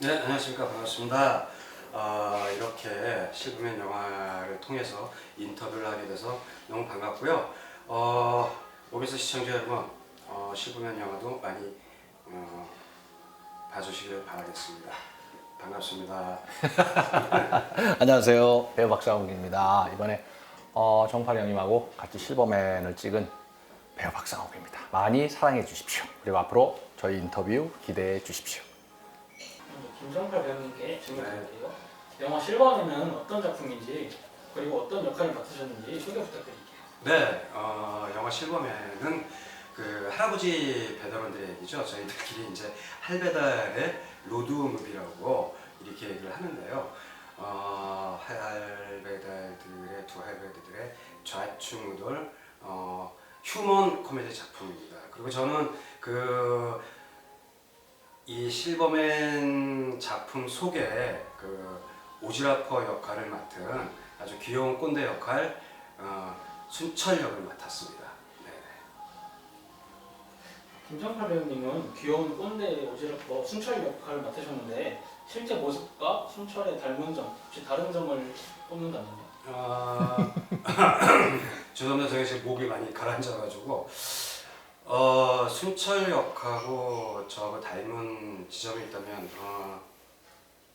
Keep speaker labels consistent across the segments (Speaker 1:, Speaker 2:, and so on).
Speaker 1: 네, 안녕하십니까. 반갑습니다. 이렇게 실부면 영화를 통해서 인터뷰를 하게 돼서 너무 반갑고요. OBS 시청자 여러분, 실부면 영화도 많이 봐주시길 바라겠습니다. 반갑습니다.
Speaker 2: 안녕하세요. 배우 박상욱입니다. 이번에 정팔이 형님하고 같이 실버맨을 찍은 배우 박상욱입니다. 많이 사랑해 주십시오. 그리고 앞으로 저희 인터뷰 기대해 주십시오.
Speaker 3: 김정팔 배우님께 질문 드릴게요. 영화 실버맨은 어떤 작품인지 그리고 어떤 역할을 맡으셨는지 소개 부탁드릴게요.
Speaker 1: 네, 영화 실버맨은 그 할아버지 배달원들의 얘기죠. 저희들끼리 이제 할배달의 로드무비라고 이렇게 얘기를 하는데요. 할배달들의 두 할배들의 좌충우돌 휴먼 코미디 작품입니다. 그리고 저는 이 실버맨 작품 속에 그 오지라퍼 역할을 맡은 아주 귀여운 꼰대 역할 순철 역을 맡았습니다. 네.
Speaker 3: 김정팔 배우님은 귀여운 꼰대 오지라퍼 순철 역할을 맡으셨는데 실제 모습과 순철의 닮은 점, 혹시 다른 점을 꼽는다면요?
Speaker 1: 죄송합니다. 제가 지금 목이 많이 가라앉아가지고 순철 역하고 저하고 닮은 지점이 있다면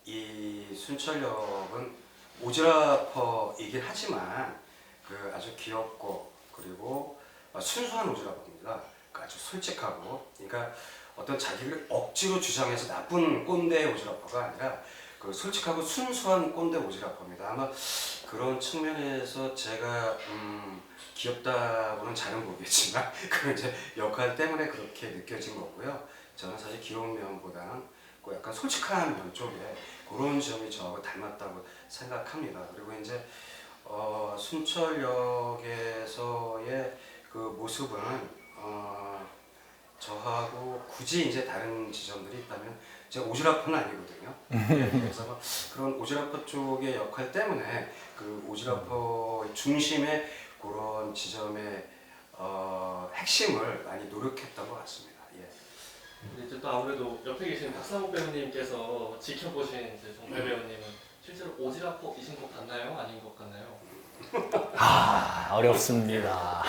Speaker 1: 이 순철 역은 오지라퍼이긴 하지만 그 아주 귀엽고 그리고 순수한 오지라퍼입니다. 그러니까 아주 솔직하고, 그러니까 어떤 자기를 억지로 주장해서 나쁜 꼰대 오지라퍼가 아니라 그 솔직하고 순수한 꼰대 오지라퍼입니다. 아마 그런 측면에서 제가 귀엽다고는 잘은 모르겠지만 그 이제 역할 때문에 그렇게 느껴진 거고요. 저는 사실 귀여운 면보다는 그 약간 솔직한 면 쪽에 그런 점이 저하고 닮았다고 생각합니다. 그리고 이제 순철 역에서의 그 모습은 저하고 굳이 이제 다른 지점들이 있다면 제가 오지라퍼는 아니거든요. 예, 그래서 뭐 그런 오지라퍼 쪽의 역할 때문에 그 오지라퍼 중심의 그런 지점의 핵심을 많이 노력했던 것 같습니다. 예.
Speaker 4: 이제 또 아무래도 옆에 계신 박상욱 배우님께서 지켜보신 이제 정팔 배우님은 실제로 오지라퍼이신 것 같나요? 아닌 것 같나요?
Speaker 2: 어렵습니다.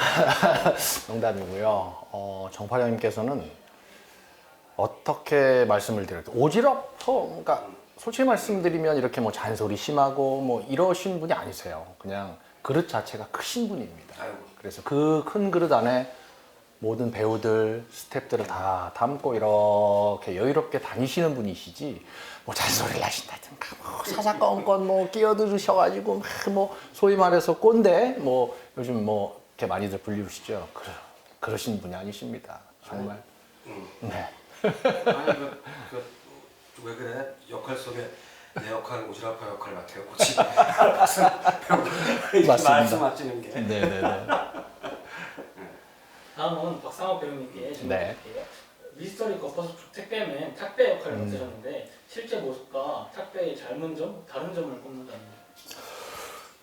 Speaker 2: 농담이고요. 정팔이 형님께서는 어떻게 말씀을 드릴까요? 오지랖터, 그러니까 솔직히 말씀드리면 이렇게 뭐 잔소리 심하고 뭐 이러신 분이 아니세요. 그냥 그릇 자체가 크신 분입니다.
Speaker 1: 아이고.
Speaker 2: 그래서 그 큰 그릇 안에 모든 배우들, 스태프들을 다 담고 이렇게 여유롭게 다니시는 분이시지, 뭐 잔소리를 하신다든가, 뭐 사사건건 뭐 끼어들으셔가지고, 뭐 소위 말해서 꼰대, 뭐 요즘 뭐 이렇게 많이들 불리우시죠. 그러신 분이 아니십니다. 정말. 네.
Speaker 1: 아니 왜 그래? 역할 속에 내 역할 오지라퍼 역할 맡아요. 고치 말씀하시는 게.
Speaker 2: 네네네.
Speaker 3: 다음은 박상욱 배우님께 질문
Speaker 2: 네.
Speaker 3: 드릴게요. 미스터리 거퍼스 택배맨 택배 역할을 맡으셨는데 실제 모습과 택배의 닮은 점, 다른 점을 꼽는다면요?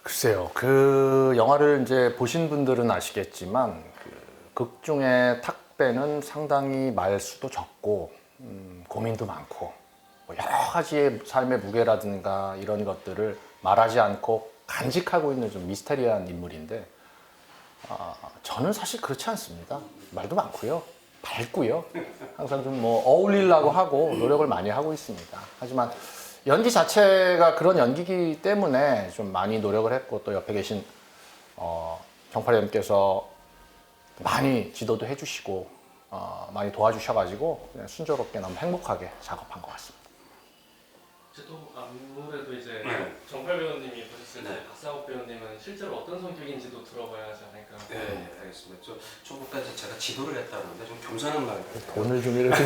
Speaker 2: 글쎄요, 그 영화를 이제 보신 분들은 아시겠지만 극 중에 탁배는 상당히 말수도 적고 고민도 많고 뭐 여러 가지의 삶의 무게라든가 이런 것들을 말하지 않고 간직하고 있는 좀 미스테리한 인물인데 저는 사실 그렇지 않습니다. 말도 많고요, 밝고요, 항상 좀 뭐 어울리려고 하고 노력을 많이 하고 있습니다. 하지만 연기 자체가 그런 연기이기 때문에 좀 많이 노력을 했고, 또 옆에 계신 정팔이 형님께서 많이 지도도 해주시고 많이 도와주셔가지고 그냥 순조롭게 너무 행복하게 작업한 것 같습니다.
Speaker 4: 이제 또 아무래도 이제
Speaker 1: 네.
Speaker 4: 정팔 배우님이 보셨을 때
Speaker 1: 네.
Speaker 4: 박상욱 배우님은 실제로 어떤 성격인지도 들어봐야 하지 않을까?
Speaker 1: 네, 알겠습니다. 초부까지 제가 지도를 했다는데 좀 겸손한 말 같아요.
Speaker 2: 돈을 좀 이렇게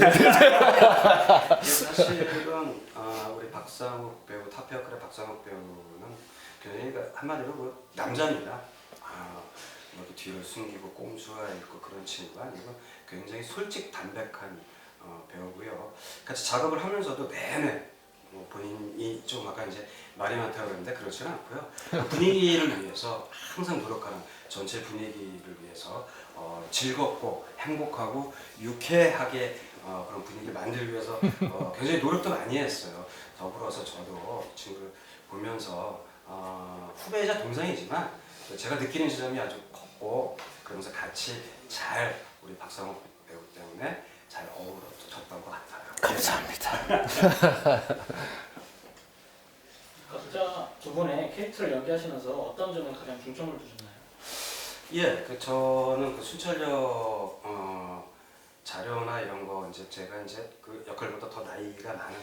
Speaker 1: 사실은 우리 박상욱 배우, 탑 역할의 박상욱 배우는 굉장히 한마디로 뭐 남자입니다. 뭐 이렇게 뒤를 숨기고 꼼수가 있고 그런 친구가 아니고 굉장히 솔직 담백한 배우고요. 같이 작업을 하면서도 내내 뭐 본인이 좀 아까 이제 말이 많다고 그랬는데 그렇지는 않고요. 분위기를 위해서 항상 노력하는, 전체 분위기를 위해서 즐겁고 행복하고 유쾌하게 그런 분위기를 만들기 위해서 굉장히 노력도 많이 했어요. 더불어서 저도 이 친구를 보면서 후배이자 동생이지만 제가 느끼는 지점이 아주 컸고 그러면서 같이 잘 우리 박상욱 배우 때문에 잘 어우러졌던 것 같아요.
Speaker 2: 감사합니다.
Speaker 3: 각자 두 분의 캐릭터를 연기하시면서 어떤 점에 가장 중점을 두셨나요?
Speaker 1: 예, 저는 그 순찰력 자료나 이런 거 이제 제가 이제 그 역할보다 더 나이가 많은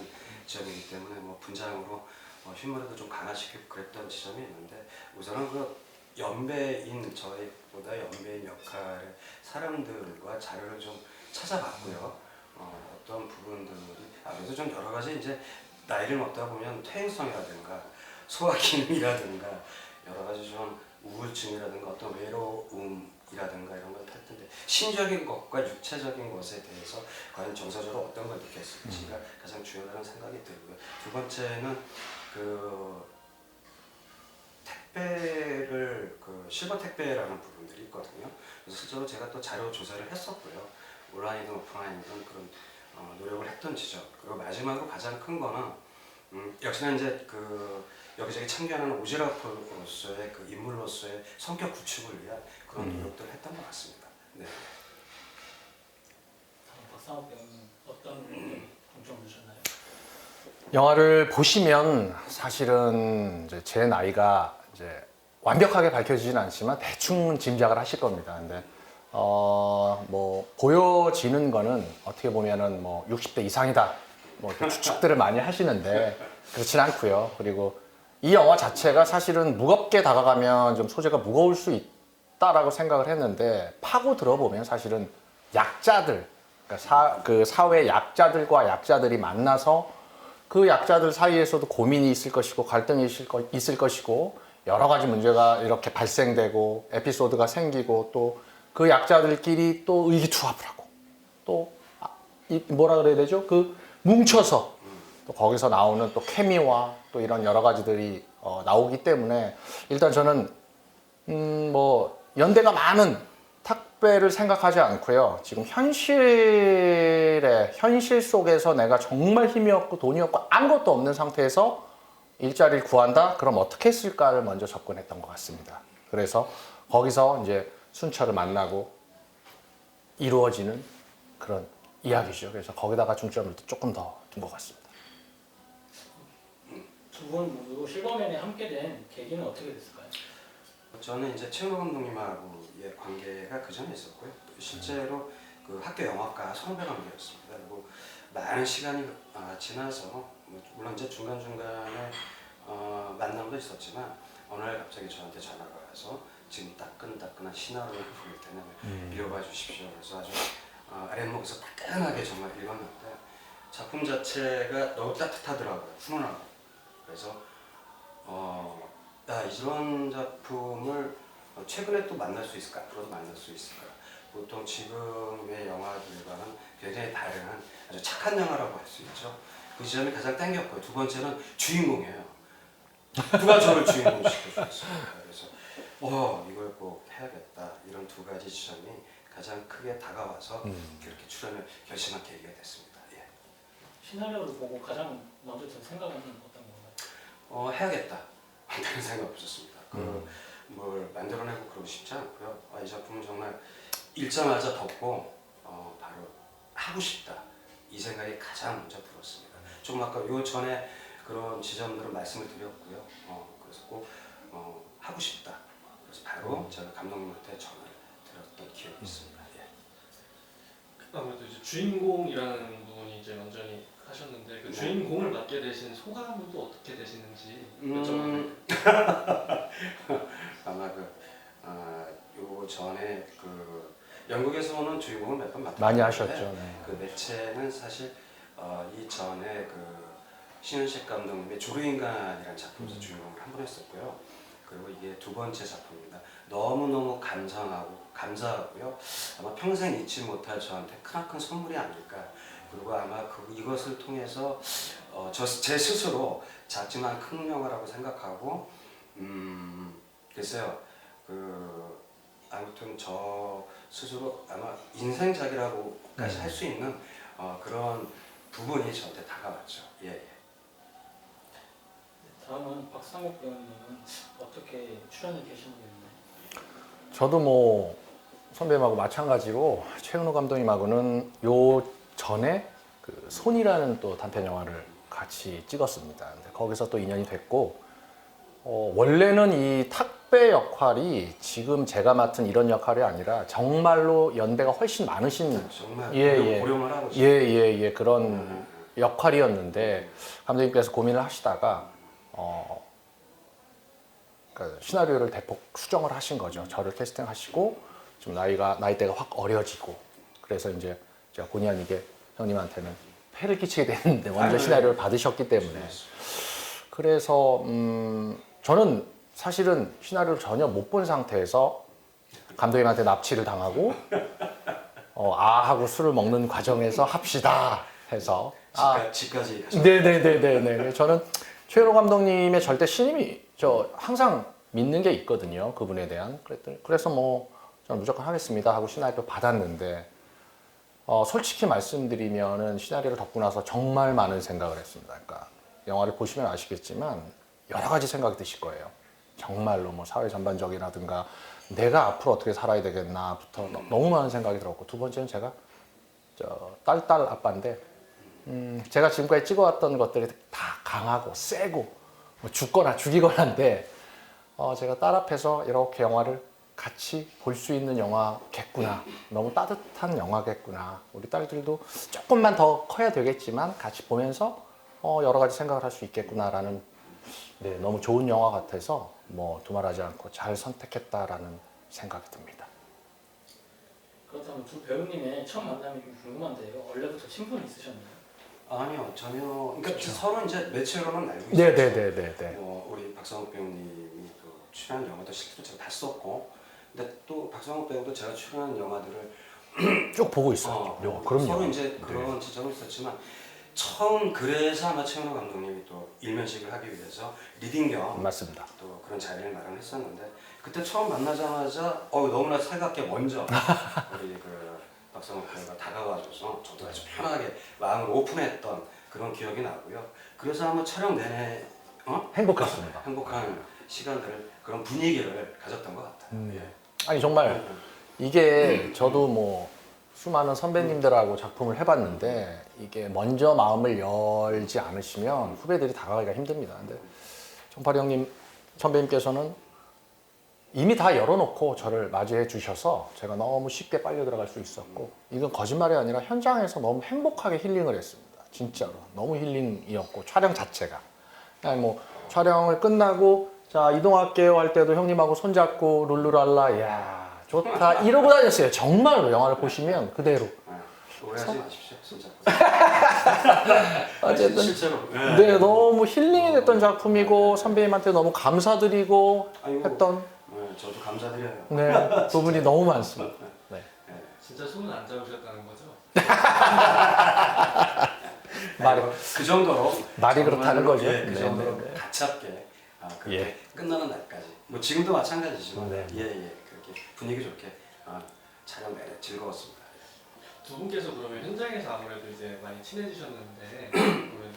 Speaker 1: 지점이기 때문에 뭐 분장으로 휴머리도 좀 강화시키고 그랬던 지점이 있는데 우선은 그 연배인 저희보다 연배인 역할의 사람들과 자료를 좀 찾아봤고요. 어떤 부분들이 아무래도 좀 여러 가지 이제 나이를 먹다 보면 퇴행성이라든가 소화 기능이라든가 여러 가지 좀 우울증이라든가 어떤 외로움이라든가 이런 걸 탈 텐데 심적인 것과 육체적인 것에 대해서 과연 정서적으로 어떤 걸 느꼈을지가 가장 중요하다는 생각이 들고요. 두 번째는 그 택배를 그 실버 택배라는 부분들이 있거든요. 그래서 실제로 제가 또 자료 조사를 했었고요. 온라인이든 오프라인이든 그런 노력을 했던 지점. 그리고 마지막으로 가장 큰 거는 역시나 이제 그 여기저기 참견하는 오지라퍼로서의 그 인물로서의 성격 구축을 위한 그런 노력들을 했던 것 같습니다. 네.
Speaker 3: 박상욱 배우는 어떤 점에 중점을 두셨나요?
Speaker 2: 영화를 보시면 사실은 이제 제 나이가 이제 완벽하게 밝혀지진 않지만 대충 짐작을 하실 겁니다. 근데 뭐 보여지는 거는 어떻게 보면은 뭐 60대 이상이다. 뭐 이렇게 추측들을 많이 하시는데 그렇진 않고요. 그리고 이 영화 자체가 사실은 무겁게 다가가면 좀 소재가 무거울 수 있다라고 생각을 했는데 파고 들어보면 사실은 약자들, 그러니까 그 사회 약자들과 약자들이 만나서 그 약자들 사이에서도 고민이 있을 것이고 갈등이 있을 것이고 여러 가지 문제가 이렇게 발생되고 에피소드가 생기고 또 그 약자들끼리 또 의기투합을 하고 또 뭐라 그래야 되죠? 그 뭉쳐서 또 거기서 나오는 또 케미와 또 이런 여러 가지들이 나오기 때문에 일단 저는 뭐 연대가 많은 탁배를 생각하지 않고요. 지금 현실 속에서 내가 정말 힘이 없고 돈이 없고 아무것도 없는 상태에서 일자리를 구한다? 그럼 어떻게 했을까를 먼저 접근했던 것 같습니다. 그래서 거기서 이제 순철을 만나고 이루어지는 그런 이야기죠. 그래서 거기다가 중점을 조금 더 둔 것 같습니다.
Speaker 3: 두 분 모두 실버맨에 함께 된 계기는 어떻게 됐을까요?
Speaker 1: 저는 이제 최은호 감독님하고의 관계가 그 전에 있었고요. 실제로 그 학교 영화과 선후배 관계였습니다. 그리고 많은 시간이 지나서 물론 이제 중간 중간에 만남도 있었지만 어느 날 갑자기 저한테 전화가 와서 지금 따끈따끈한 시나리오를 부를 때는 읽어봐 주십시오. 그래서 아주 아랫목에서 따끈하게 정말 읽었는데 작품 자체가 너무 따뜻하더라고요. 훈훈하고. 그래서 이런 작품을 최근에 또 만날 수 있을까? 앞으로도 만날 수 있을까? 보통 지금의 영화들과는 굉장히 다른 아주 착한 영화라고 할 수 있죠. 그 지점이 가장 땡겼고요. 두 번째는 주인공이에요. 누가 저를 주인공 시켜주겠습니까? 그래서 이걸 꼭 해야겠다. 이런 두 가지 지점이 가장 크게 다가와서 이렇게 출연을 결심한 계기가 됐습니다. 예.
Speaker 3: 시나리오를 보고 가장 먼저 든 생각은 어떤 건가요?
Speaker 1: 해야겠다. 다른 생각 없었습니다. 뭘 만들어내고 그러고 싶지 않고요. 이 작품은 정말 읽자마자 덮고 바로 하고 싶다. 이 생각이 가장 먼저 들었습니다. 조금 아까 요 전에 그런 지점들을 말씀을 드렸고요. 그래서 꼭 하고 싶다. 그래서 바로 제가 감독님한테 전화를 드렸던 기억이 있습니다. 예.
Speaker 4: 아무래도 이제 주인공이라는 부분이 이제 완전히 하셨는데 그 주인공을 맡게 되신 소감은 또 어떻게 되시는지 여쭤봐도
Speaker 1: 아마 요 전에 그 영국에서는 주인공을 몇 번 맡았는데
Speaker 2: 많이 하셨죠. 네.
Speaker 1: 그 매체는 사실 이 전에 그 신은식 감독님의 조류인간이라는 작품에서 주인공을 한 번 했었고요. 그리고 이게 두 번째 작품입니다. 너무너무 감사하고요. 아마 평생 잊지 못할 저한테 크나큰 선물이 아닐까. 그리고 아마 이것을 통해서 제 스스로 작지만 큰 영화라고 생각하고 글쎄요. 아무튼 저 스스로 아마 인생작이라고까지 할 수 있는 그런 부분이 저한테 다가왔죠. 예, 예.
Speaker 3: 다음은 박상욱 배우님은 어떻게 출연을 계시는지.
Speaker 2: 저도 뭐 선배님하고 마찬가지로 최은호 감독님하고는 요 전에 그 손이라는 또 단편 영화를 같이 찍었습니다. 근데 거기서 또 인연이 됐고 원래는 이 탁배 역할이 지금 제가 맡은 이런 역할이 아니라 정말로 연배가 훨씬 많으신
Speaker 1: 정말
Speaker 2: 예.
Speaker 1: 고령을 하고
Speaker 2: 예, 그런 역할이었는데 감독님께서 고민을 하시다가 그러니까 시나리오를 대폭 수정을 하신 거죠. 저를 캐스팅하시고 좀 나이대가 확 어려지고 그래서 이제 제가 본의 아니게 형님한테는 폐를 끼치게 됐는데 먼저 시나리오를 받으셨기 때문에 그래서 저는 사실은 시나리오를 전혀 못 본 상태에서 감독님한테 납치를 당하고 하고 술을 먹는 과정에서 합시다 해서
Speaker 1: 집까지 가셨어요.
Speaker 2: 네네네네. 저는 최은호 감독님의 절대 신임이 저 항상 믿는 게 있거든요. 그분에 대한. 그래서 뭐 저는 무조건 하겠습니다 하고 시나리오 받았는데 솔직히 말씀드리면은 시나리오를 듣고 나서 정말 많은 생각을 했습니다. 그러니까 영화를 보시면 아시겠지만 여러 가지 생각이 드실 거예요. 정말로 뭐 사회 전반적이라든가 내가 앞으로 어떻게 살아야 되겠나부터 너무 많은 생각이 들었고 두 번째는 제가 딸 아빠인데 제가 지금까지 찍어왔던 것들이 다 강하고 세고 뭐 죽거나 죽이거나인데 제가 딸 앞에서 이렇게 영화를 같이 볼 수 있는 영화겠구나. 너무 따뜻한 영화겠구나. 우리 딸들도 조금만 더 커야 되겠지만 같이 보면서 여러 가지 생각을 할 수 있겠구나라는 너무 좋은 영화 같아서 뭐 두말하지 않고 잘 선택했다라는 생각이 듭니다.
Speaker 3: 그렇다면 두 배우님의 첫 만남이 좀 궁금한데요. 원래부터 친분이 있으셨나요?
Speaker 1: 아니요, 전혀. 그러니까 서로 이제 매체로는 알고 있었죠.
Speaker 2: 네네네네.
Speaker 1: 우리 박상욱 배우님이 또 출연한 영화도 실제로 제가 봤었고, 근데 또 박상욱 배우도 제가 출연한 영화들을
Speaker 2: 쭉 보고 있어요. 그럼요.
Speaker 1: 서로 이제 그런 지점이 있었지만 처음 그래서 아마 최은호 감독님이 또 일면식을 하기 위해서 리딩 겸
Speaker 2: 맞습니다.
Speaker 1: 또 그런 자리를 마련했었는데 그때 처음 만나자마자 너무나 살갑게 먼저 우리 그 박상욱 배우가 다가와줘서 저도 아주 편하게 마음을 오픈했던 그런 기억이 나고요. 그래서 아마 촬영 내내
Speaker 2: 행복했습니다.
Speaker 1: 행복한 시간들을 그런 분위기를 가졌던 것 같아요. 예.
Speaker 2: 아니 정말 이게 저도 뭐 수많은 선배님들하고 작품을 해봤는데 이게 먼저 마음을 열지 않으시면 후배들이 다가가기가 힘듭니다. 근데 정팔이 형님 선배님께서는 이미 다 열어놓고 저를 맞이해 주셔서 제가 너무 쉽게 빨려 들어갈 수 있었고 이건 거짓말이 아니라 현장에서 너무 행복하게 힐링을 했습니다. 진짜로 너무 힐링이었고 촬영 자체가 그냥 뭐 촬영을 끝나고 자 이동할게요 할 때도 형님하고 손잡고 룰루랄라 이야 좋다 이러고 다녔어요. 정말로 영화를 보시면 그대로.
Speaker 1: 오해하지 마십시오, 진짜.
Speaker 2: 어쨌든
Speaker 1: 실제로.
Speaker 2: 네 너무 힐링이 됐던 작품이고 선배님한테 너무 감사드리고
Speaker 1: 아이고.
Speaker 2: 했던
Speaker 1: 저도 감사드려요.
Speaker 2: 네 부분이 너무 많습니다. 네.
Speaker 4: 진짜 손은 안 잡으셨다는 거죠?
Speaker 2: 말이
Speaker 1: 그 정도로
Speaker 2: 말이 그렇다는 거죠.
Speaker 1: 그
Speaker 2: 네,
Speaker 1: 정도로
Speaker 2: 네, 네.
Speaker 1: 가깝게 그렇게
Speaker 2: 예.
Speaker 1: 끝나는 날까지. 뭐 지금도 마찬가지지만
Speaker 2: 네.
Speaker 1: 그렇게 분위기 좋게 촬영 내내 즐거웠습니다.
Speaker 4: 두 분께서 그러면 현장에서 아무래도 이제 많이 친해지셨는데 그러면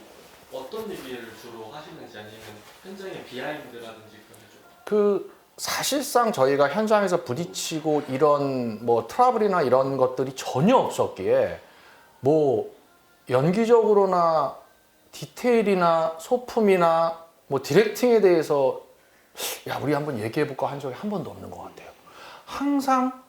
Speaker 4: 어떤 얘기를 주로 하시는지 아니면 현장의 비하인드라든지 그런 게 좀
Speaker 2: 그 사실상 저희가 현장에서 부딪히고 이런 뭐 트러블이나 이런 것들이 전혀 없었기에 뭐 연기적으로나 디테일이나 소품이나 뭐 디렉팅에 대해서 야 우리 한번 얘기해볼까 한 적이 한 번도 없는 것 같아요. 항상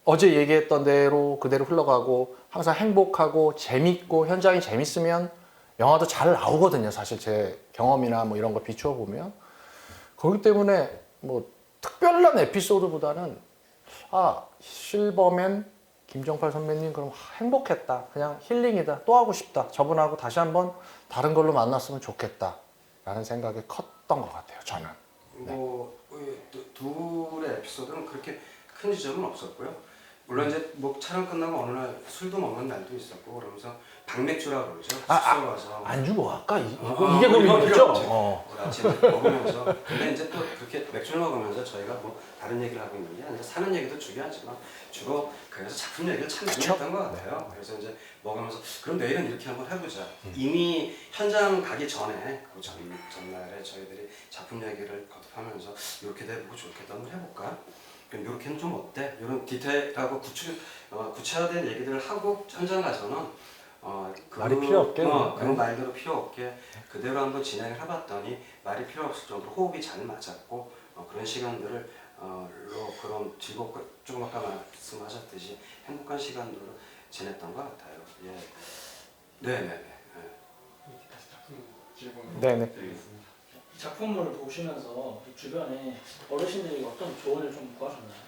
Speaker 2: 어제 얘기했던 대로 그대로 흘러가고 항상 행복하고 재밌고 현장이 재밌으면 영화도 잘 나오거든요. 사실 제 경험이나 뭐 이런 거 비추어 보면 그렇기 때문에 뭐 특별한 에피소드보다는 실버맨 김정팔 선배님 그럼 행복했다. 그냥 힐링이다. 또 하고 싶다. 저분하고 다시 한번 다른 걸로 만났으면 좋겠다. 라는 생각이 컸던 것 같아요. 저는.
Speaker 1: 뭐 둘의 에피소드는 그렇게 큰 지점은 없었고요. 물론 이제 뭐 촬영 끝나고 어느 날 술도 먹는 날도 있었고 그러면서 박맥주라고 그러죠.
Speaker 2: 아,
Speaker 1: 숙소 가서
Speaker 2: 안주 뭐 할까? 이게
Speaker 1: 이거
Speaker 2: 고민이었죠?
Speaker 1: 우리 아침에 먹으면서 근데 이제 또 그렇게 맥주를 먹으면서 저희가 뭐 다른 얘기를 하고 있는 게 아니라 사는 얘기도 중요하지만 주로 그래서 작품 얘기를 참 많이
Speaker 2: 그쵸?
Speaker 1: 했던 것 같아요. 그래서 이제 먹으면서 그럼 내일은 이렇게 한번 해보자. 이미 현장 가기 전에 그 전날에 저희들이 작품 얘기를 거듭하면서 이렇게 돼보고 저렇게 한번 해볼까? 그럼 이렇게는 좀 어때? 이런 디테일하고 구체화된 얘기들을 하고 현장 가서는
Speaker 2: 말이 필요 없게
Speaker 1: 그런 말대로 필요 없게 그대로 한번 진행을 해봤더니 말이 필요 없을 정도로 호흡이 잘 맞았고 그런 시간들을 그런 즐겁고 조금 아까 말씀하셨듯이 행복한 시간들을 지냈던 것 같아요. 예, 네네네.
Speaker 4: 이렇게 다시 작품 질문
Speaker 2: 네네.
Speaker 4: 드리겠습니다.
Speaker 3: 이 작품을 보시면서 이 주변에 어르신들이 어떤 조언을 좀 구하셨나요?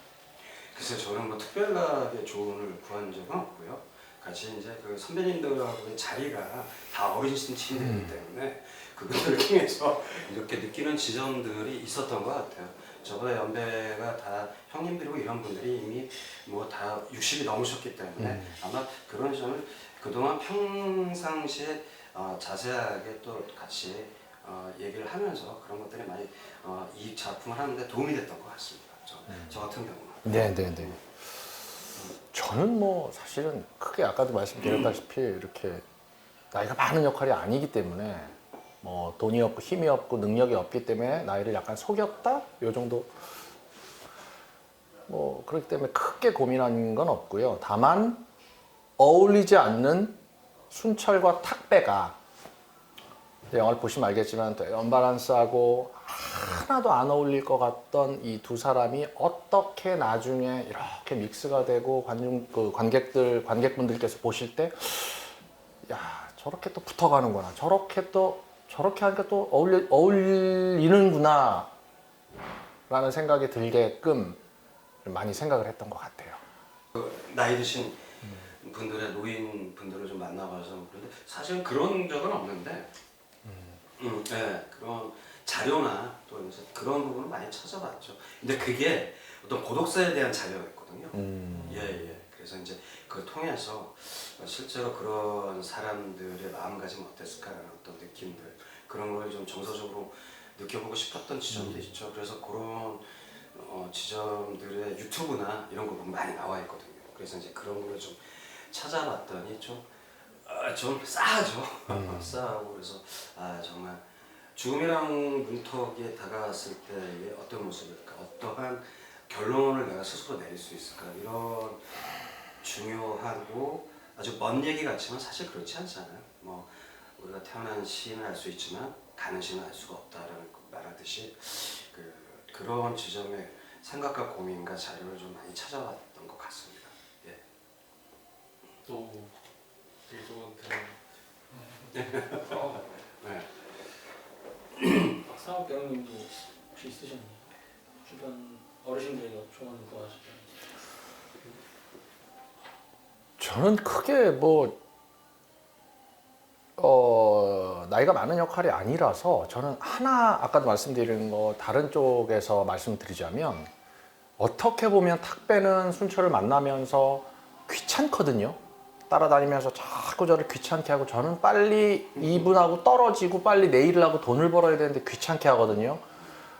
Speaker 1: 글쎄 저는 뭐 특별하게 조언을 구한 적은 없고요. 같이 이제 그 선배님들하고의 자리가 다 어르신 친구이기 때문에 그분들을 통해서 이렇게 느끼는 지점들이 있었던 것 같아요. 저보다 연배가 다 형님들이고 이런 분들이 이미 뭐 다 60이 넘으셨기 때문에 아마 그런 점을 그동안 평상시에 자세하게 또 같이 얘기를 하면서 그런 것들이 많이 이 작품을 하는데 도움이 됐던 것 같습니다. 저 같은 경우는.
Speaker 2: 네네네. 저는 뭐 사실은 크게 아까도 말씀드렸다시피 이렇게 나이가 많은 역할이 아니기 때문에 뭐 돈이 없고 힘이 없고 능력이 없기 때문에 나이를 약간 속였다? 요 정도. 뭐 그렇기 때문에 크게 고민한 건 없고요. 다만 어울리지 않는 순철과 탁배가 영화를 보시면 알겠지만 언밸런스하고 하나도 안 어울릴 것 같던 이 두 사람이 어떻게 나중에 이렇게 믹스가 되고 관객분들께서 보실 때 야, 저렇게 또 붙어가는구나. 저렇게 하니까 또 어울리는구나. 라는 생각이 들게끔 많이 생각을 했던 것 같아요.
Speaker 1: 나이 드신 분들의 노인 분들을 좀 만나봐서 그런데 사실은 그런 적은 없는데, 네, 그런 자료나 또 이제 그런 부분을 많이 찾아봤죠. 근데 그게 어떤 고독사에 대한 자료였거든요. 예. 그래서 이제 그걸 통해서 실제로 그런 사람들의 마음가짐 어땠을까라는 어떤 느낌들 그런 걸 좀 정서적으로 느껴보고 싶었던 지점도 있죠. 그래서 그런 지점들의 유튜브나 이런 거 보면 많이 나와 있거든요. 그래서 이제 그런 거를 좀 찾아봤더니 좀 싸하죠. 싸하고 그래서 정말 죽음이랑 문턱에 다가왔을 때의 어떤 모습일까, 어떠한 결론을 내가 스스로 내릴 수 있을까 이런 중요하고 아주 먼 얘기 같지만 사실 그렇지 않잖아요. 뭐 우리가 태어난 시인을 알 수 있지만 가는 시는 알 수가 없다라는 말하듯이 그런 지점의 생각과 고민과 자료를 좀 많이 찾아왔던 것 같습니다. 예.
Speaker 4: 또 되게 좋은 대화.
Speaker 1: 네.
Speaker 3: 박상욱 배우님도 혹시 있으셨나요? 주변 어르신들에게 조언을 구하시죠.
Speaker 2: 저는 크게 나이가 많은 역할이 아니라서 저는 아까도 말씀드린 거 다른 쪽에서 말씀드리자면 어떻게 보면 탁배는 순철을 만나면서 귀찮거든요. 따라다니면서 자꾸 저를 귀찮게 하고 저는 빨리 이분하고 떨어지고 빨리 내 일을 하고 돈을 벌어야 되는데 귀찮게 하거든요.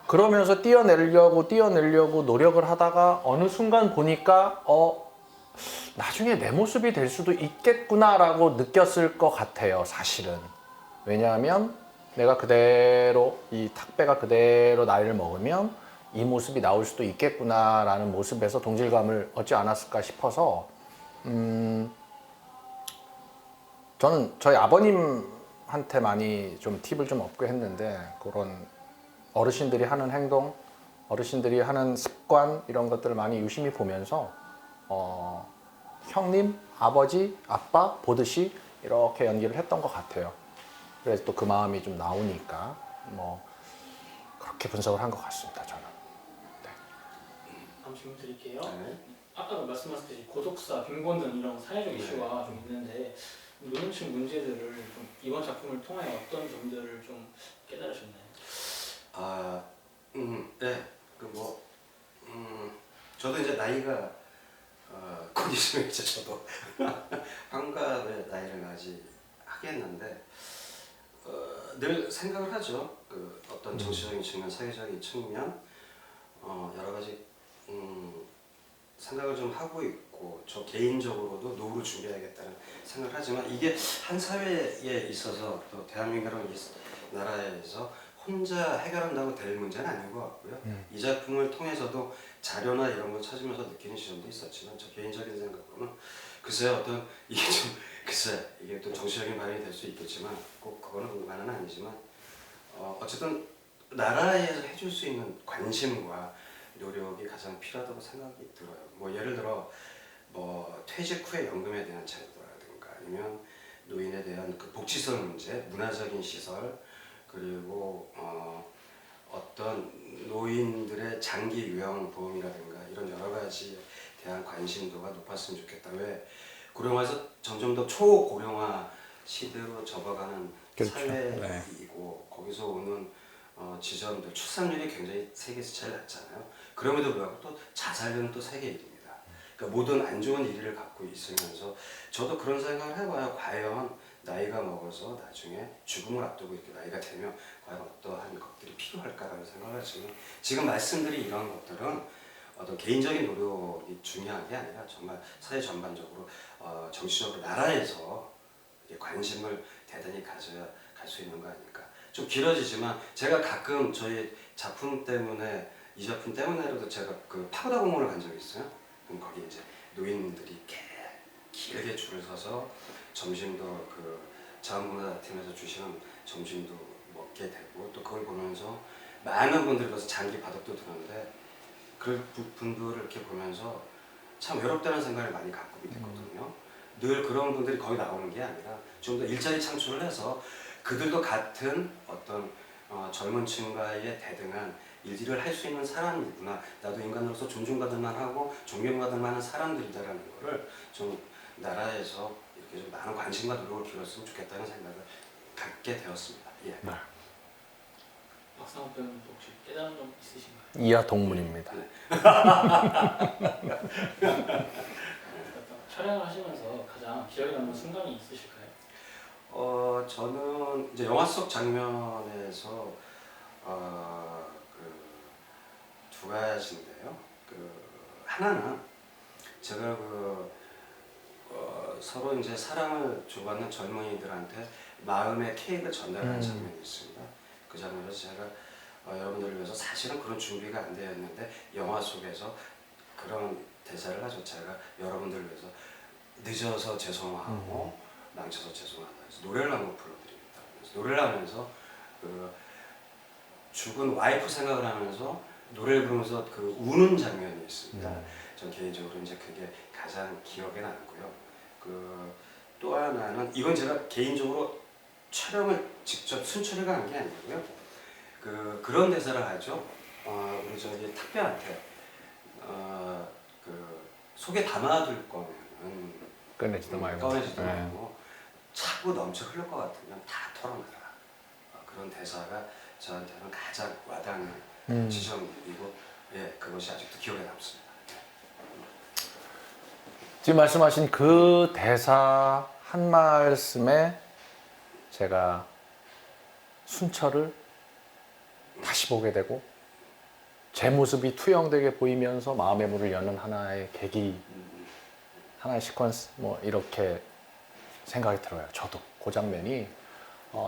Speaker 2: 그러면서 뛰어내려고 노력을 하다가 어느 순간 보니까 나중에 내 모습이 될 수도 있겠구나라고 느꼈을 것 같아요, 사실은. 왜냐하면 내가 그대로 이 탁배가 그대로 나이를 먹으면 이 모습이 나올 수도 있겠구나라는 모습에서 동질감을 얻지 않았을까 싶어서 저는 저희 아버님한테 많이 좀 팁을 좀 얻고 했는데 그런 어르신들이 하는 행동, 어르신들이 하는 습관 이런 것들을 많이 유심히 보면서 형님, 아버지, 아빠 보듯이 이렇게 연기를 했던 것 같아요. 그래서 또 그 마음이 좀 나오니까 뭐 그렇게 분석을 한 것 같습니다. 저는.
Speaker 3: 다음 질문 드릴게요.
Speaker 1: 네.
Speaker 3: 아까도 말씀하셨듯이 고독사, 빈곤등 이런 사회적 이슈가 좀 있는데 노년층 문제들을 좀 이번 작품을 통하여 어떤 점들을 좀 깨달으셨나요?
Speaker 1: 네. 저도 이제 나이가 컨디션이 이제 저도 환갑의 나이를 맞이하겠는데 늘 생각을 하죠. 그 어떤 정치적인 측면, 사회적인 측면 여러 가지 생각을 좀 하고 있고 저 개인적으로도 노후를 준비해야겠다는 생각을 하지만 이게 한 사회에 있어서 또 대한민국이라는 이 나라에서 혼자 해결한다고 될 문제는 아닌 것 같고요. 이 작품을 통해서도 자료나 이런 걸 찾으면서 느끼는 시점도 있었지만 저 개인적인 생각으로는 글쎄 어떤 이게 좀 글쎄 이게 또 정치적인 발언이 될 수 있겠지만 꼭 그거는 그만은 아니지만 어쨌든 나라에서 해줄 수 있는 관심과 노력이 가장 필요하다고 생각이 들어요. 뭐 예를 들어 뭐 퇴직 후에 연금에 대한 제도라든가 아니면 노인에 대한 그 복지설 문제, 문화적인 시설 그리고 어떤 노인들의 장기 요양 보험이라든가 이런 여러 가지에 대한 관심도가 높았으면 좋겠다. 왜 고령화에서 점점 더 초고령화 시대로 접어가는
Speaker 2: 그렇죠.
Speaker 1: 사회이고 거기서 오는 지점들 출산율이 굉장히 세계에서 제일 낮잖아요. 그럼에도 불구하고 또 자살률은 또 세계 1위입니다. 그러니까 모든 안 좋은 일을 갖고 있으면서 저도 그런 생각을 해봐요. 과연 나이가 먹어서 나중에 죽음을 앞두고 이렇게 나이가 되면 과연 어떠한 것들이 필요할까라는 생각을 하지만 지금 말씀드린 이런 것들은 어떤 개인적인 노력이 중요한 게 아니라 정말 사회 전반적으로 정치적으로 나라에서 관심을 대단히 가져야 갈 수 있는 거 아닐까. 좀 길어지지만 제가 가끔 저희 작품 때문에 이 작품 때문에라도 제가 그 파고다 공원을 간 적이 있어요. 그럼 거기 이제 노인들이 길게 줄을 서서 점심도 그 자원봉사팀에서 주시는 점심도 먹게 되고 또 그걸 보면서 많은 분들이 가서 장기 바둑도 두는데 그 분들을 이렇게 보면서 참 외롭다는 생각을 많이 갖고 있거든요. 늘 그런 분들이 거기 나오는 게 아니라 좀 더 일자리 창출을 해서 그들도 같은 어떤 젊은 층과의 대등한 일들을 할 수 있는 사람이구나. 나도 인간으로서 존중받을 만하고 존경받을 만한 사람들이다라는 거를 좀 나라에서 이렇게 좀 많은 관심과 노력을 기울였으면 좋겠다는 생각을 갖게 되었습니다. 예.
Speaker 2: 네.
Speaker 3: 박상욱 배우님 혹시 깨달은 점 있으신가요?
Speaker 2: 이하 동문입니다.
Speaker 3: 촬영을 하시면서 가장 기억에 남는 순간이 있으실까요?
Speaker 1: 저는 이제 영화 속 장면에서 그 두 가지인데요. 그 하나는 제가 서로 이제 사랑을 주고받는 젊은이들한테 마음의 케이크를 전달하는 장면이 있습니다. 그 장면에서 제가 여러분들을 위해서 사실은 그런 준비가 안 되었는데 영화 속에서 그런 대사를 하죠. 제가 여러분들을 위해서 늦어서 죄송하고 망쳐서 죄송하다. 그래서 노래를 한곡 불러드립니다. 그래서 노래를 하면서 그 죽은 와이프 생각을 하면서 노래를 부르면서 그 우는 장면이 있습니다. 전 개인적으로 이제 그게 가장 기억에 남고요. 그 또 하나는 이건 제가 개인적으로 촬영을 직접 순철이가 한 게 아니고요. 그런 대사를 하죠. 우리 저기 탁배한테 그 속에 담아둘 거면은
Speaker 2: 꺼내지도 말고.
Speaker 1: 꺼내지도
Speaker 2: 네.
Speaker 1: 말고 차고 넘쳐 흘릴 것 같으면 다 털어놔라. 그런 대사가 저한테는 가장 와닿는 지점이고 예, 그것이 아직도 기억에 남습니다.
Speaker 2: 지금 말씀하신 그 대사 한 말씀에 제가 순철을 다시 보게 되고 제 모습이 투영되게 보이면서 마음의 문을 여는 하나의 계기, 하나의 시퀀스 뭐 이렇게 생각이 들어요. 저도 그 장면이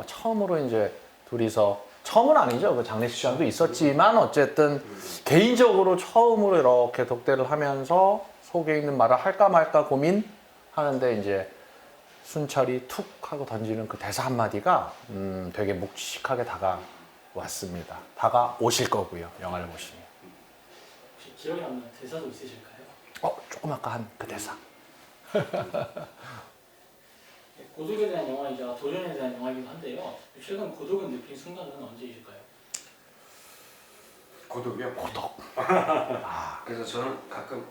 Speaker 2: 처음으로 이제 둘이서 처음은 아니죠. 그 장례식장도 있었지만 어쨌든 개인적으로 처음으로 이렇게 독대를 하면서 속에 있는 말을 할까 말까 고민하는데 이제 순철이 툭 하고 던지는 그 대사 한마디가 되게 묵직하게 다가왔습니다. 다가오실 거고요. 영화를 보시면.
Speaker 3: 혹시 기억에 남는 대사도 있으실까요?
Speaker 2: 조금 아까 한 그 대사.
Speaker 3: 고독에 대한 영화이자 도전에 대한 영화이기도 한데요. 최근 고독을 느낀 순간은 언제이실까요?
Speaker 1: 고독이요?
Speaker 2: 고독.
Speaker 1: 그래서 저는 가끔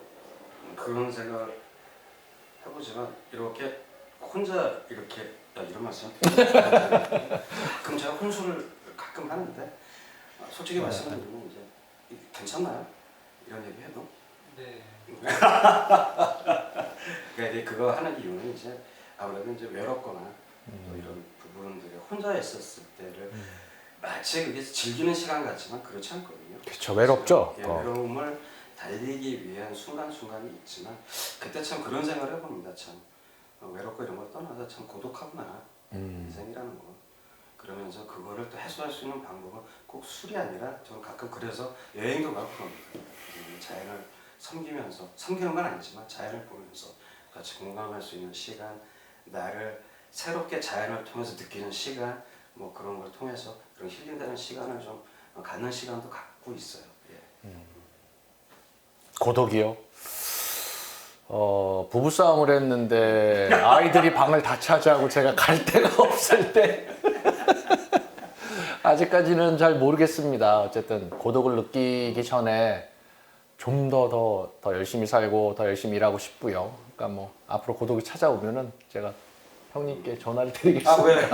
Speaker 1: 그런 생각을 해보지만 이렇게 혼자 이렇게 이런 말씀 가끔 제가 혼술을 가끔 하는데 솔직히 말씀드리면 이제 괜찮나요? 이런 얘기 해도
Speaker 4: 네.
Speaker 1: 그러니까 이제 그거 하는 이유는 이제 아무래도 이제 외롭거나 뭐 이런 부분들이 혼자 있었을 때를 마치 그게 즐기는 시간 같지만 그렇지 않거든요.
Speaker 2: 그렇죠. 외롭죠.
Speaker 1: 예, 외로움을 달리기 위한 순간순간이 있지만 그때 참 그런 생각을 해봅니다. 참 외롭고 이런 걸 떠나서 참 고독하구나 인생이라는 거. 그러면서 그거를 또 해소할 수 있는 방법은 꼭 술이 아니라 저는 가끔 그래서 여행도 가고 그럽니다. 자연을 섬기면서 섬기는 건 아니지만 자연을 보면서 같이 공감할 수 있는 시간, 나를 새롭게 자연을 통해서 느끼는 시간, 뭐 그런 걸 통해서 그런 힐링되는 시간을 좀 갖는 시간도 갖고 있어요. 예.
Speaker 2: 고독이요. 부부싸움을 했는데 아이들이 방을 다 차지하고 제가 갈 데가 없을 때 아직까지는 잘 모르겠습니다. 어쨌든 고독을 느끼기 전에 좀 더 열심히 살고 더 열심히 일하고 싶고요. 그러니까 뭐 앞으로 고독이 찾아오면은 제가 형님께 전화를 드리겠습니다.
Speaker 1: 왜?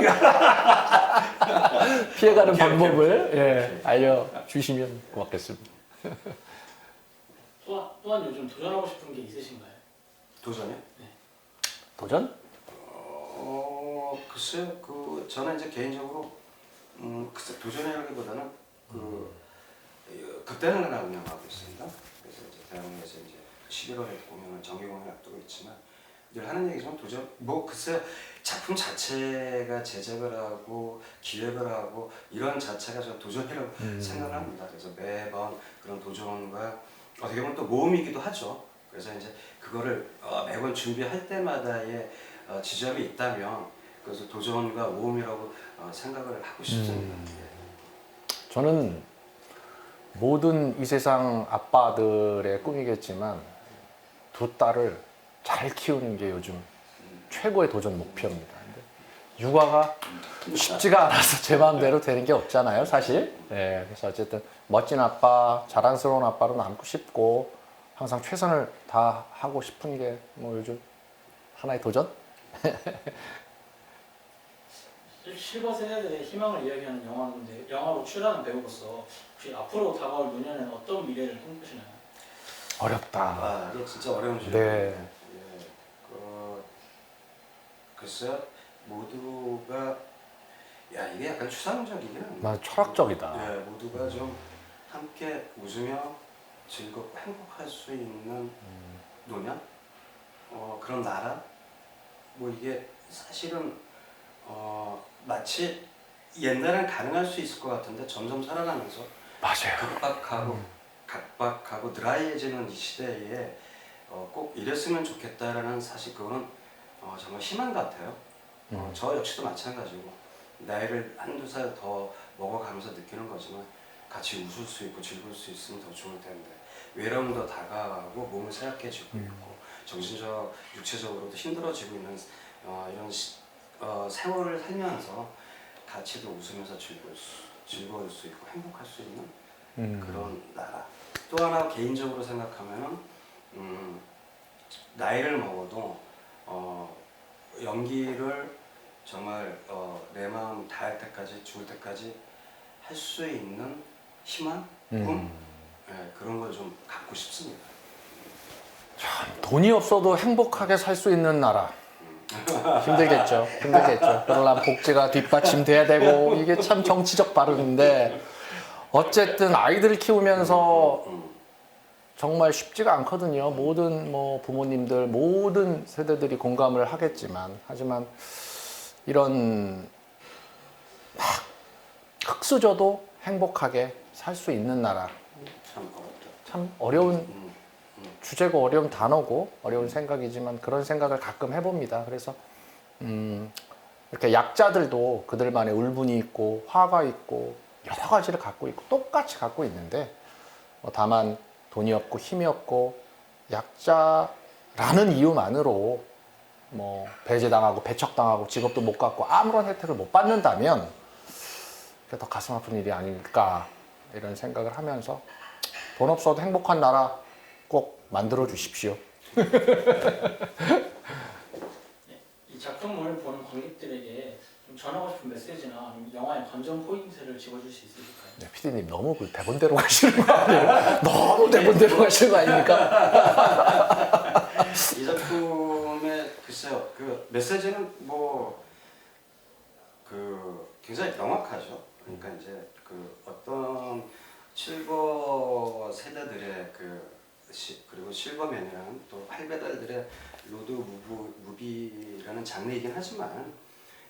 Speaker 2: 피해가는 방법을 예, 알려주시면 고맙겠습니다.
Speaker 3: 또한 요즘 도전하고 싶은 게 있으신가요?
Speaker 1: 도전이요?
Speaker 2: 도전?
Speaker 1: 글쎄요. 저는 이제 개인적으로 글쎄 도전이라기보다는 극단을 하나 운영하고 있습니다. 그래서 이제 대학로에서 이제 11월에 공연을 정기 공연을 앞두고 있지만 늘 하는 얘기지만 도전 글쎄요. 작품 자체가 제작을 하고 기획을 하고 이런 자체가 저 도전이라고 생각을 합니다. 그래서 매번 그런 도전과 어떻게 보면 또 모험이기도 하죠. 그래서 이제 그거를 매번 준비할 때마다의 지점이 있다면 그래서 도전과 모험이라고 생각을 하고 싶습니다.
Speaker 2: 저는 모든 이 세상 아빠들의 꿈이겠지만 두 딸을 잘 키우는 게 요즘 최고의 도전 목표입니다. 근데 육아가 쉽지가 않아서 제 마음대로 되는 게 없잖아요, 사실. 네, 그래서 어쨌든 멋진 아빠, 자랑스러운 아빠로 남고 싶고 항상 최선을 다하고 싶은 게 뭐 요즘 하나의 도전?
Speaker 3: 실버 세대들의 희망을 이야기하는 영화인데 영화로 출연하는 배우로서 혹시 앞으로 다가올 노년에는 어떤 미래를 꿈꾸시나요?
Speaker 2: 어렵다.
Speaker 1: 이게 진짜 어려운
Speaker 2: 네.
Speaker 1: 질문이에요. 글쎄요, 모두가 이게 약간 추상적이긴 한데
Speaker 2: 나 철학적이다.
Speaker 1: 예, 모두가 좀 함께 웃으며 즐겁고 행복할 수 있는 노년? 그런 나라? 뭐 이게 사실은 마치 옛날엔 가능할 수 있을 것 같은데 점점 살아가면서
Speaker 2: 맞아요.
Speaker 1: 각박하고 드라이해지는 이 시대에 꼭 이랬으면 좋겠다라는 사실 그거는 정말 희망 같아요. 저 역시도 마찬가지고 나이를 한두 살 더 먹어가면서 느끼는 거지만 같이 웃을 수 있고 즐거울 수 있으면 더 좋을 텐데 외로움도 다가가고 몸은 쇠약해지고 있고 정신적, 육체적으로도 힘들어지고 있는 이런 세월을 살면서 같이도 웃으면서 즐거울 수 있고 행복할 수 있는 그런 나라. 또 하나 개인적으로 생각하면은 나이를 먹어도 연기를 정말 내 마음 다할 때까지 죽을 때까지 할 수 있는 희망, 꿈 그런 걸 좀 갖고 싶습니다.
Speaker 2: 돈이 없어도 행복하게 살 수 있는 나라. 힘들겠죠. 그러려면 복지가 뒷받침돼야 되고 이게 참 정치적 발언인데 어쨌든 아이들을 키우면서 정말 쉽지가 않거든요. 모든 뭐 부모님들 모든 세대들이 공감을 하지만 이런 막 흙수저도 행복하게 살 수 있는 나라.
Speaker 1: 참 어렵다.
Speaker 2: 참 어려운 주제고 어려운 단어고 어려운 생각이지만 그런 생각을 가끔 해봅니다. 그래서 이렇게 약자들도 그들만의 울분이 있고 화가 있고 여러 가지를 갖고 있고 똑같이 갖고 있는데 다만 돈이 없고 힘이 없고 약자라는 이유만으로 뭐 배제당하고 배척당하고 직업도 못 갖고 아무런 혜택을 못 받는다면 그게 더 가슴 아픈 일이 아닐까 이런 생각을 하면서 돈 없어도 행복한 나라 꼭 만들어 주십시오.
Speaker 3: 이 작품을 보는 관객들에게 좀 전하고 싶은 메시지나 아니면 영화의 관전 포인트를 집어줄 수 있으실까요?
Speaker 2: 네, PD님 너무 그 대본대로 가시는 거 아니에요? 너무 대본대로 가시는 거 아닙니까?
Speaker 1: 이 작품의 글쎄요 그 메시지는 뭐 그 굉장히 명확하죠. 그러니까 이제 그 어떤 실버 세대들의 그리고 실버맨이라는 또 팔배달들의 로드 무비라는 장르이긴 하지만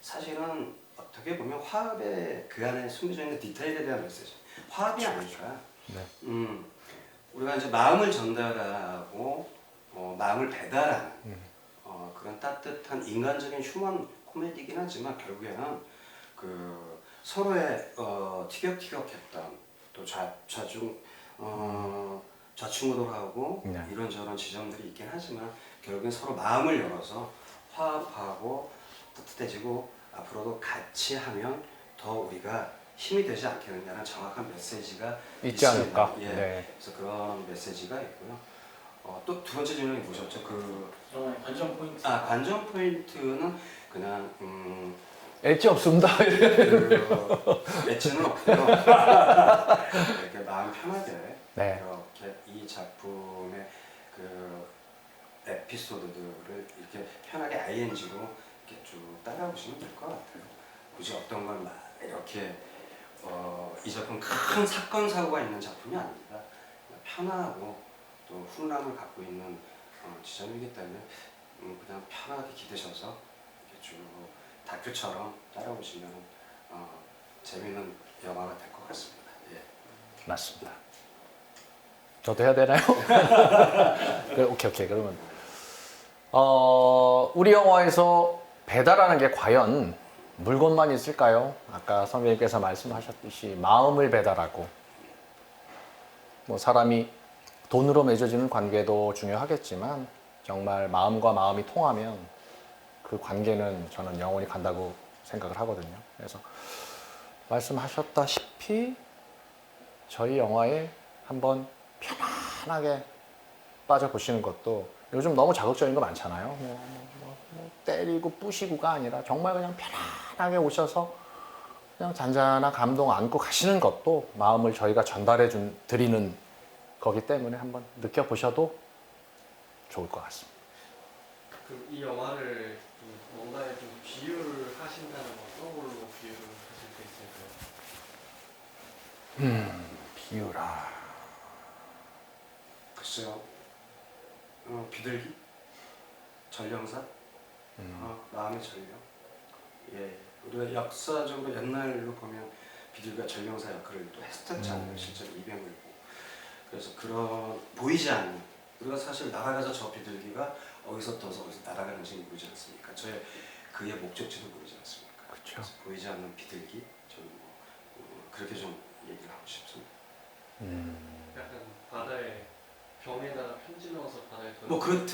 Speaker 1: 사실은 어떻게 보면 화합의 그 안에 숨겨져 있는 디테일에 대한 메시지. 화합이 아니라
Speaker 2: 네.
Speaker 1: 우리가 이제 마음을 전달하고 마음을 배달하는 그런 따뜻한 인간적인 휴먼 코미디이긴 하지만 결국에는 그 서로의 티격태격했던 또 좌충우돌하고
Speaker 2: 네.
Speaker 1: 이런저런 지점들이 있긴 하지만 결국엔 서로 마음을 열어서 화합하고 따뜻해지고 앞으로도 같이 하면 더 우리가 힘이 되지 않겠느냐는 정확한 메시지가
Speaker 2: 있지
Speaker 1: 있습니다.
Speaker 2: 않을까?
Speaker 1: 예.
Speaker 2: 네.
Speaker 1: 그래서 그런 메시지가 있고요. 또 두 번째 질문이 뭐셨죠?
Speaker 3: 영화의 관전 포인트.
Speaker 1: 관전 포인트는 그냥
Speaker 2: 엣지 없습니다.
Speaker 1: 엣지는 없고요. 이렇게 마음 편하게
Speaker 2: 네.
Speaker 1: 이렇게 이 작품의 그 에피소드들을 이렇게 편하게 ING로 이렇게 쭉 따라오시면 될 것 같아요. 굳이 어떤 걸 막 이렇게 이 작품 큰 사건 사고가 있는 작품이 아닙니다. 편하고 또 훈남을 갖고 있는 지점이기 때문에 그냥 편하게 기대셔서 이렇게 쭉 다큐처럼 따라오시면 재미있는 영화가 될 것 같습니다. 예.
Speaker 2: 맞습니다. 저도 해야 되나요? 오케이. 그러면 우리 영화에서 배달하는 게 과연 물건만 있을까요? 아까 선배님께서 말씀하셨듯이 마음을 배달하고 뭐 사람이 돈으로 맺어지는 관계도 중요하겠지만 정말 마음과 마음이 통하면 그 관계는 저는 영원히 간다고 생각을 하거든요. 그래서 말씀하셨다시피 저희 영화에 한번 편안하게 빠져보시는 것도 요즘 너무 자극적인 거 많잖아요. 뭐 때리고 부시고가 아니라 정말 그냥 편안하게 오셔서 그냥 잔잔한 감동 안고 가시는 것도 마음을 저희가 드리는 거기 때문에 한번 느껴보셔도 좋을 것 같습니다.
Speaker 4: 이 영화를 좀 뭔가에 좀 비유를 하신다면 어떤 걸로 비유를 하실 수 있을까요?
Speaker 2: 비유라.
Speaker 1: 글쎄요. 비둘기? 전령사? 마음의 전령? 예. 우리가 역사적으로 옛날로 보면 비둘기가 전령사 역할을 또 했었잖아요. 실제로 이병을 보고. 그래서 그런 보이지 않는 우리가 사실 날아가서 저 비둘기가 어디서 떠서 어디서 날아가는지 모르지 않습니까? 저의 그의 목적지도 모르지 않습니까?
Speaker 2: 그렇죠.
Speaker 1: 그래서 보이지 않는 비둘기 저는 그렇게 좀 얘기를 하고 싶습니다.
Speaker 4: 약간 바다에 병에다가 편지 넣어서 바다에 던져.
Speaker 1: 뭐 그런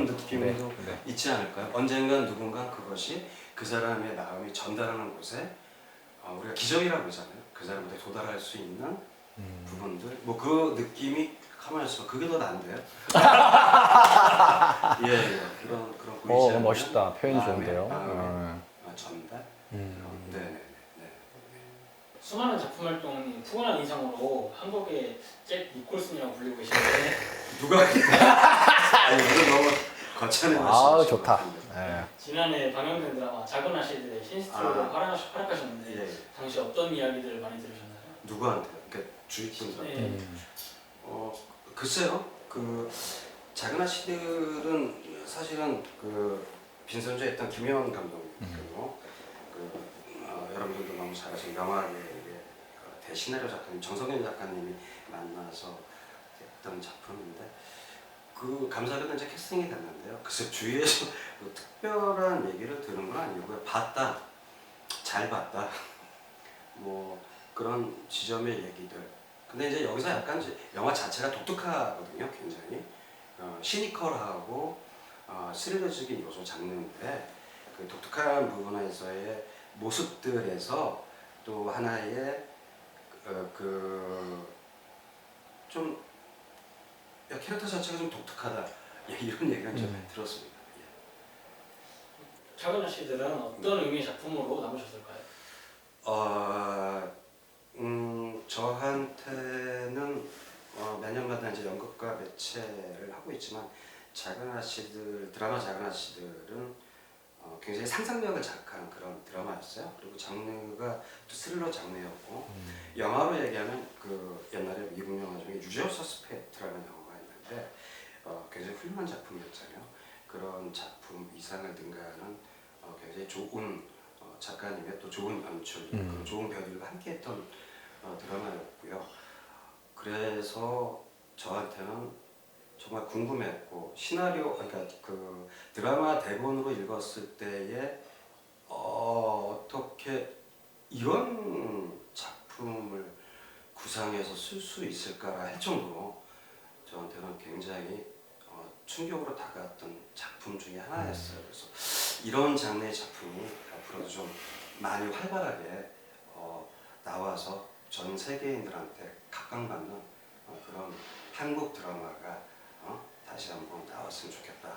Speaker 1: 느낌도
Speaker 2: 네.
Speaker 1: 있지 않을까요? 언젠간 누군가 그것이 그 사람의 마음이 전달하는 곳에 우리가 기적이라고 그러잖아요. 그 사람한테 도달할 수 있는 부분들 뭐 그 느낌이 가만히 있어 그게 더 난데요. 예. 그런 보이지 않는
Speaker 2: 멋있다. 표현이
Speaker 1: 마음의,
Speaker 2: 좋은데요.
Speaker 1: 마음의 전달. 네.
Speaker 3: 수많은 작품 활동이 푸근한 인상으로 한국의 잭 니콜슨이라고 불리고 계시는데
Speaker 1: 누가 아니 이거 너무 거창해
Speaker 2: 좋다. 네.
Speaker 3: 지난해 방영된 드라마 작은 아씨들의 신스트로 활약하셨는데
Speaker 1: 예.
Speaker 3: 당시 어떤 이야기들을 많이 들으셨나요?
Speaker 1: 누구한테요? 그러니까 주인공한테.
Speaker 3: 네.
Speaker 1: 글쎄요. 그 작은 아씨들은 사실은 그 빈선조에 있던 김영환 감독 그리고 여러분들도 너무 잘 아시는 영화계의 대시나리오 작가님 정성현 작가님이 만나서 했던 작품인데 그 감사하게도 이제 캐스팅이 됐는데요. 글쎄 주위에서 뭐 특별한 얘기를 들은 건 아니고요. 잘 봤다 뭐 그런 지점의 얘기들. 근데 이제 여기서 약간 이제 영화 자체가 독특하거든요. 굉장히 시니컬하고 스릴러적인 요소 장르인데 그 독특한 부분에서의 모습들에서 또 하나의 좀 캐릭터 자체가 좀 독특하다. 예, 이런 얘기가 좀 들었습니다. 예.
Speaker 3: 작은 아씨들은 어떤 의미의 작품으로 남으셨을까요?
Speaker 1: 저한테는 매년마다 이제 연극과 매체를 하고 있지만 작은 아씨들 드라마 작은 아씨들은 굉장히 상상력을 자극하는 그런 드라마였어요. 그리고 장르가 또 스릴러 장르였고 영화로 얘기하면 그 옛날에 미국 영화 중에 유저어 서스펙트라는 영화가 있는데 굉장히 훌륭한 작품이었잖아요. 그런 작품 이상을 능가하는 굉장히 좋은 작가님의 또 좋은 연출, 그리고 좋은 배우들과 함께했던 드라마였고요. 그래서 저한테는 정말 궁금했고 시나리오, 그러니까 그 드라마 대본으로 읽었을 때에 어떻게 이런 작품을 구상해서 쓸 수 있을까 할 정도로 저한테는 굉장히 충격으로 다가왔던 작품 중에 하나였어요. 그래서 이런 장르의 작품이 앞으로도 좀 많이 활발하게 나와서 전 세계인들한테 각광받는 그런 한국 드라마가 다시 한번 나왔으면 좋겠다.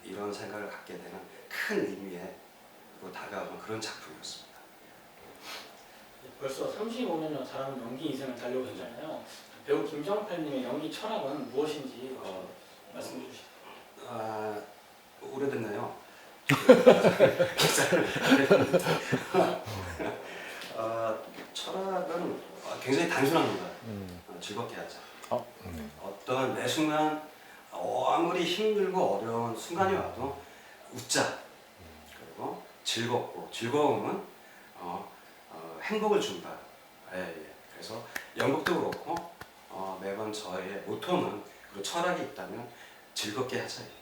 Speaker 1: 이런 생각을 갖게 되는 큰 의미의 다가오는 그런 작품이었습니다.
Speaker 3: 벌써 35년여 잘하는 연기 인생을 달려고 했잖아요. 배우 김정팔님의 연기 철학은 무엇인지 말씀해 주시죠.
Speaker 1: 오래됐나요? 철학은 굉장히 단순합니다. 즐겁게 하자. 어떤 매 순간 아무리 힘들고 어려운 순간이 와도 웃자. 그리고 즐겁고 즐거움은 행복을 준다. 예. 그래서 연극도 그렇고 매번 저의 모토는 그리고 철학이 있다면 즐겁게 하자입니다.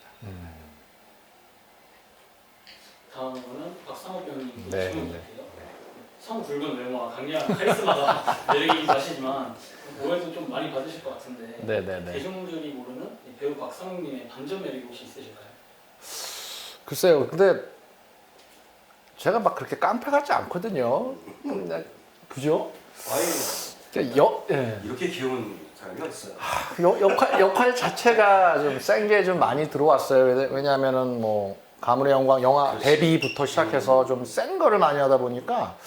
Speaker 3: 다음으로는 박상욱 배우님
Speaker 2: 네,
Speaker 3: 질문드릴게요. 성 굵은 외모와 강렬한 카리스마가 매력이기도 하시지만 오해도 좀 많이 받으실 것 같은데
Speaker 2: 네네네.
Speaker 3: 대중들이 모르는 배우 박상욱님의 반전 매력이 혹시 있으실까요?
Speaker 2: 글쎄요. 근데 제가 막 그렇게 깡패 같지 않거든요. 그죠? 예.
Speaker 1: 이렇게 귀여운 사람이 어딨어요?
Speaker 2: 역할 자체가 좀 센 게 좀 많이 들어왔어요. 왜냐하면은 뭐 가문의 영광 영화
Speaker 1: 그렇지.
Speaker 2: 데뷔부터 시작해서 좀 센 거를 많이 하다 보니까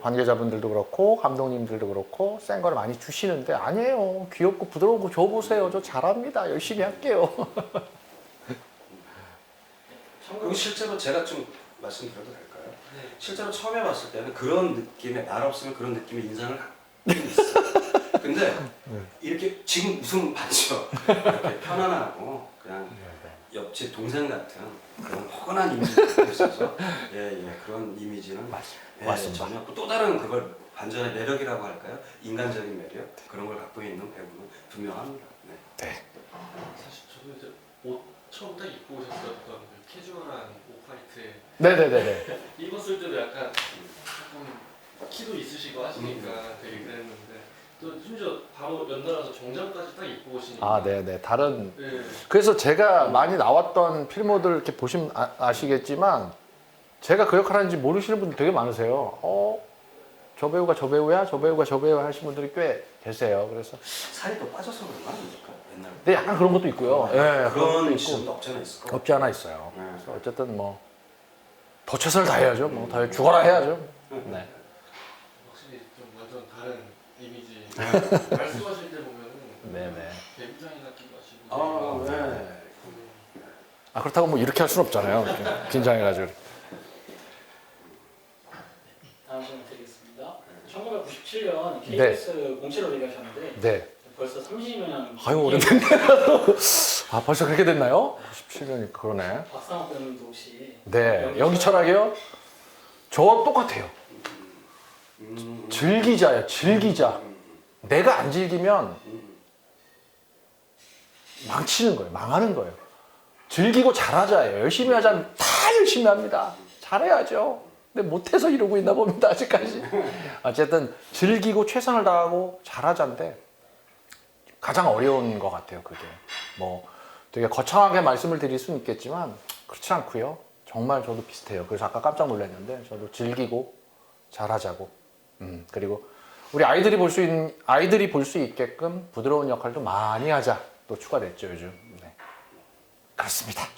Speaker 2: 관계자분들도 그렇고 감독님들도 그렇고 센 거를 많이 주시는데 아니에요. 귀엽고 부드러운 거 줘 보세요. 저 잘합니다. 열심히 할게요.
Speaker 1: 그리고 실제로 제가 좀 말씀드려도 될까요?
Speaker 4: 네.
Speaker 1: 실제로 처음에 봤을 때는 그런 느낌의 말 없으면 그런 느낌의 인상을 갖고 있어요. 근데 이렇게 지금 웃음 봤죠? 이렇게 편안하고 그냥 옆집 동생 같은 그런 허건한 이미지가 있어서 그런 이미지는
Speaker 2: 맞습니다.
Speaker 1: 전혀 또 다른 그걸 반전의 매력이라고 할까요? 인간적인 매력 그런 걸 갖고 있는 배우는 분명합니다. 네.
Speaker 4: 사실 저도 이제 옷 처음 딱 입고 오셨었던 그 캐주얼한 오프화이트에
Speaker 2: 네네네네.
Speaker 4: 입었을 때도 약간 조금 키도 있으시고 하시니까 되게 그랬는데 또 심지어 바로 연달아서 정장까지 딱 입고 오시니까
Speaker 2: 아, 네네. 다른.
Speaker 4: 네.
Speaker 2: 그래서 제가 많이 나왔던 필모들 이렇게 보시면 아시겠지만 제가 그 역할 하는지 모르시는 분들 되게 많으세요. 저 배우가 저 배우야? 저 배우가 저 배우야? 하시는 분들이 꽤 계세요. 그래서.
Speaker 1: 살이 또 빠져서 그런 거 아닙니까? 옛날.
Speaker 2: 근데 약간 그런 것도 있고요. 예,
Speaker 1: 그런
Speaker 2: 것도
Speaker 1: 지점도 없지 않아 있을 거.
Speaker 2: 없지 않아 있어요.
Speaker 1: 네.
Speaker 2: 그래서 어쨌든 뭐 더 최선을 다해야죠. 뭐 더 죽어라 해야죠. 네.
Speaker 4: 확실히 좀 완전 다른 이미지 말씀하실 때 보면은
Speaker 2: 네네.
Speaker 4: 데뷔장이 같기도 하시고
Speaker 1: 네.
Speaker 2: 아 그렇다고 뭐 이렇게 할 수는 없잖아요. 이렇게 긴장해가지고.
Speaker 3: 다음 질문 드리겠습니다. 1997년 KBS 공채로 데뷔하셨는데
Speaker 2: 네.
Speaker 3: 벌써 30년
Speaker 2: 아유 오래됐네. 아 벌써 그렇게 됐나요? 97년이 그러네.
Speaker 3: 박상욱 배우님도 혹시
Speaker 2: 네. 연기 철학이요? 저 똑같아요. 즐기자예요. 즐기자. 내가 안 즐기면 망치는 거예요. 망하는 거예요. 즐기고 잘하자예요. 열심히 하자면 다 열심히 합니다. 잘해야죠. 근데 못해서 이러고 있나 봅니다. 아직까지. 어쨌든 즐기고 최선을 다하고 잘하자인데 가장 어려운 것 같아요. 그게 뭐 되게 거창하게 말씀을 드릴 수는 있겠지만 그렇지 않고요. 정말 저도 비슷해요. 그래서 아까 깜짝 놀랐는데 저도 즐기고 잘하자고. 그리고 우리 아이들이 볼 수 있게끔 부드러운 역할도 많이 하자. 또 추가됐죠 요즘. 네. 그렇습니다.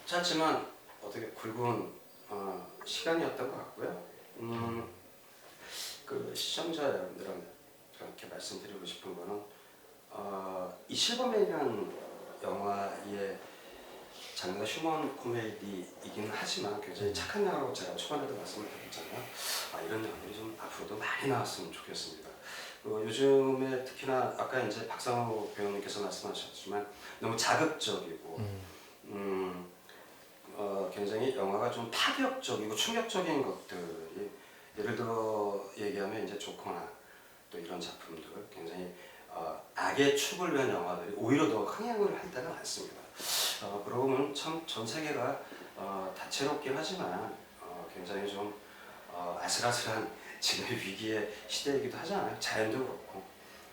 Speaker 1: 짧지만 어떻게 굵은 시간이었던 것 같고요. 그 시청자 여러분들은 이렇게 말씀드리고 싶은 거는 이 실버맨이라는 영화의 장르가 휴먼 코미디이긴 하지만 굉장히 착한 영화라고 제가 초반에도 말씀을 드렸잖아요. 이런 영화들이 좀 앞으로도 많이 나왔으면 좋겠습니다. 요즘에 특히나 아까 이제 박상호 배우님께서 말씀하셨지만 너무 자극적이고 굉장히 영화가 좀 파격적이고 충격적인 것들이 예를 들어 얘기하면 이제 조커나 또 이런 작품들 굉장히 악의 축을 위한 영화들이 오히려 더 흥행을 할 때가 많습니다. 그러고 보면 참 전 세계가 다채롭긴 하지만 굉장히 좀 아슬아슬한 지금의 위기의 시대이기도 하잖아요. 자연도 그렇고.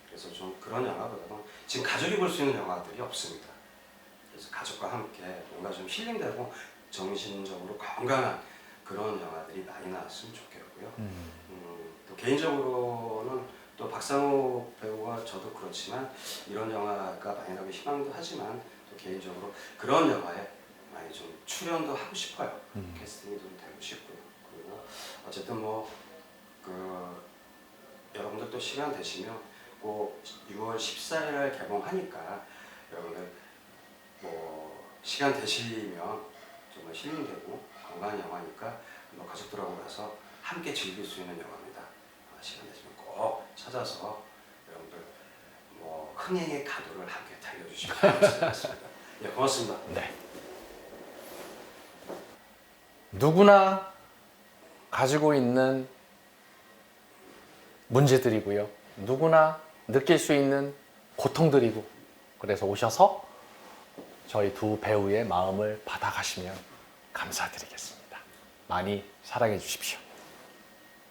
Speaker 1: 그래서 좀 그런 영화보다는 지금 가족이 볼 수 있는 영화들이 없습니다. 그래서 가족과 함께 뭔가 좀 힐링되고 정신적으로 건강한 그런 영화들이 많이 나왔으면 좋겠고요. 또 개인적으로는 또 박상호 배우와 저도 그렇지만 이런 영화가 많이 나오기 희망도 하지만 또 개인적으로 그런 영화에 많이 좀 출연도 하고 싶어요. 캐스팅이 좀 되고 싶고요. 그리고 어쨌든 여러분들 또 시간 되시면 꼭 6월 14일 개봉하니까 여러분들 시간 되시면 정말 힐링되고 건강한 영화니까 가족들하고 가서 함께 즐길 수 있는 영화입니다. 시간 되시면 꼭 찾아서 여러분들 흥행의 가도를 함께 달려주시면 감사하겠습니다. 네, 고맙습니다.
Speaker 2: 네. 누구나 가지고 있는 문제들이고요. 누구나 느낄 수 있는 고통들이고, 그래서 오셔서 저희 두 배우의 마음을 받아가시면 감사드리겠습니다. 많이 사랑해 주십시오.